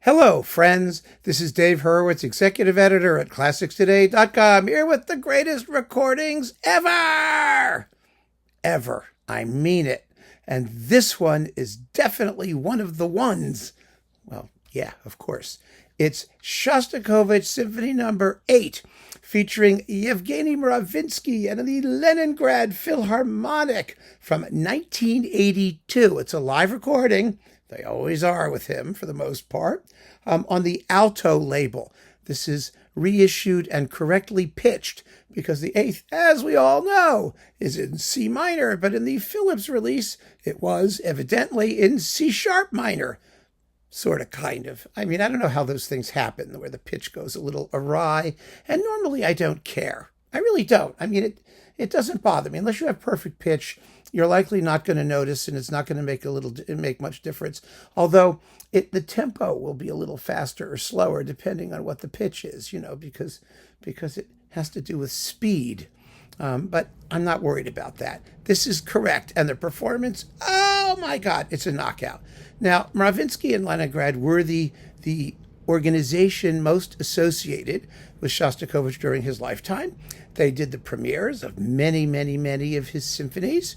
Hello, friends. This is Dave Hurwitz, executive editor at ClassicsToday.com, here with the greatest recordings ever. Ever. I mean it. And this one is definitely one of the ones. Well, yeah, of course. It's Shostakovich Symphony No. 8, featuring Evgeny Mravinsky and the Leningrad Philharmonic from 1982. It's a live recording. They always are with him, for the most part, on the ALTO label. This is reissued and correctly pitched because the 8th, as we all know, is in C minor, but in the Philips release, it was evidently in C sharp minor. Sort of, kind of. I mean, I don't know how those things happen, where the pitch goes a little awry, and normally I don't care. I really don't. I mean, it doesn't bother me. Unless you have perfect pitch, you're likely not going to notice, and it's not going to make much difference. Although the tempo will be a little faster or slower depending on what the pitch is, because it has to do with speed. But I'm not worried about that. This is correct, and the performance, oh my God, it's a knockout. Now, Mravinsky and Leningrad were the organization most associated with Shostakovich during his lifetime. They did the premieres of many, many, many of his symphonies.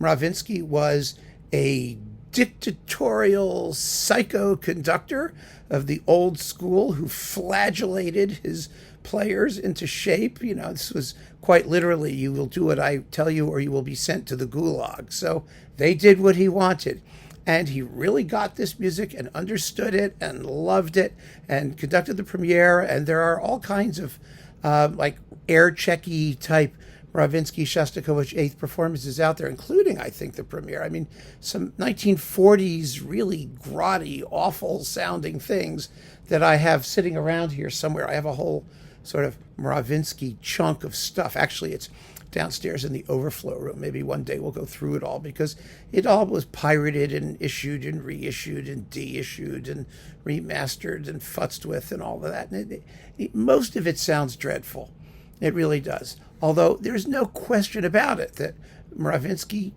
Mravinsky was a dictatorial psycho conductor of the old school who flagellated his players into shape. This was quite literally, you will do what I tell you or you will be sent to the gulag. So they did what he wanted. And he really got this music and understood it and loved it and conducted the premiere. And there are all kinds of air checky type Mravinsky Shostakovich 8th performances out there, including, I think, the premiere. I mean, some 1940s really grotty, awful sounding things that I have sitting around here somewhere. I have a whole sort of Mravinsky chunk of stuff. Actually, it's downstairs in the overflow room. Maybe one day we'll go through it all, because it all was pirated and issued and reissued and deissued and remastered and futzed with and all of that. And most of it sounds dreadful. It really does. Although there's no question about it that Mravinsky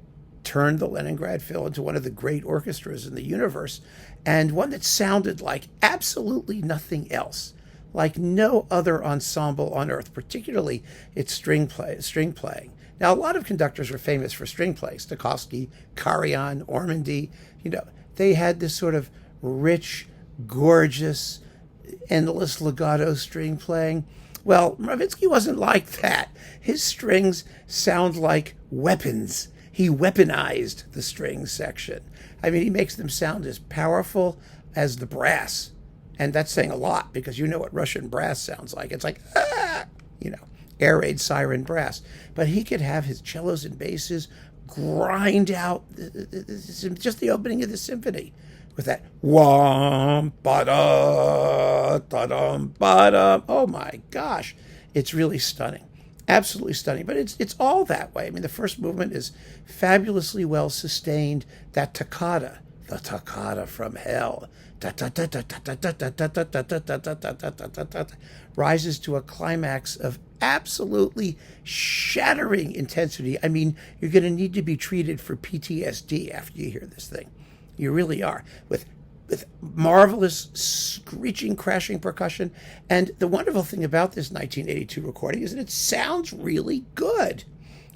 turned the Leningrad Phil into one of the great orchestras in the universe, and one that sounded like absolutely nothing else, like no other ensemble on earth, particularly its string playing. Now, a lot of conductors were famous for string playing. Stokowski, Karajan, Ormandy, they had this sort of rich, gorgeous, endless legato string playing. Well, Mravinsky wasn't like that. His strings sound like weapons. He weaponized the string section. I mean, he makes them sound as powerful as the brass. And that's saying a lot, because you know what Russian brass sounds like. It's like, air raid siren brass. But he could have his cellos and basses grind out just the opening of the symphony with that wham, ba-da, da-dum, ba-dum. Oh my gosh, it's really stunning. Absolutely stunning. But it's all that way. I mean, the first movement is fabulously well sustained. That toccata, the toccata from hell, rises to a climax of absolutely shattering intensity. I mean, you're going to need to be treated for PTSD after you hear this thing. You really are, with marvelous screeching, crashing percussion. And the wonderful thing about this 1982 recording is that it sounds really good.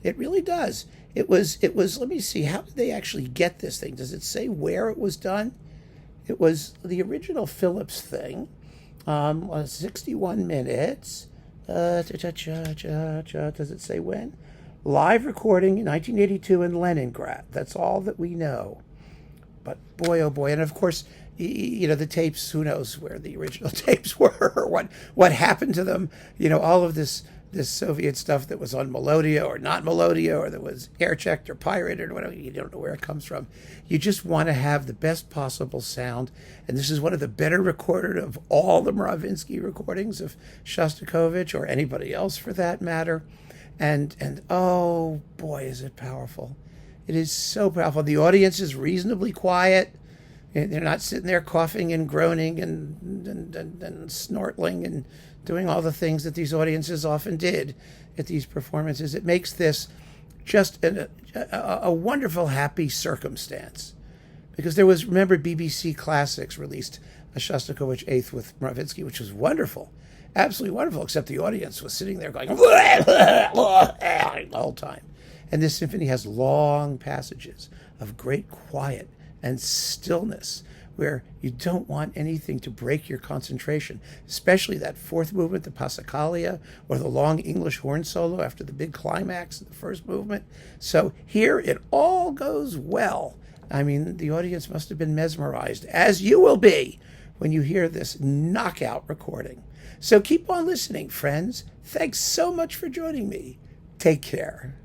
It really does. It was. Let me see. How did they actually get this thing? Does it say where it was done? It was the original Philips thing. 61 minutes. Does it say when? Live recording in 1982 in Leningrad. That's all that we know. But boy, oh boy. And of course, the tapes, who knows where the original tapes were or what happened to them. All of this Soviet stuff that was on Melodia or not Melodia, or that was air-checked or pirated or whatever. You don't know where it comes from. You just want to have the best possible sound. And this is one of the better recorded of all the Mravinsky recordings of Shostakovich, or anybody else for that matter. And oh boy, is it powerful. It is so powerful. The audience is reasonably quiet. They're not sitting there coughing and groaning and snortling and doing all the things that these audiences often did at these performances. It makes this just a wonderful, happy circumstance. Because there was, remember, BBC Classics released a Shostakovich eighth with Mravinsky, which was wonderful. Absolutely wonderful, except the audience was sitting there going the whole time. And this symphony has long passages of great quiet and stillness where you don't want anything to break your concentration, especially that fourth movement, the Passacaglia, or the long English horn solo after the big climax of the first movement. So here it all goes well. I mean, the audience must have been mesmerized, as you will be when you hear this knockout recording. So keep on listening, friends. Thanks so much for joining me. Take care.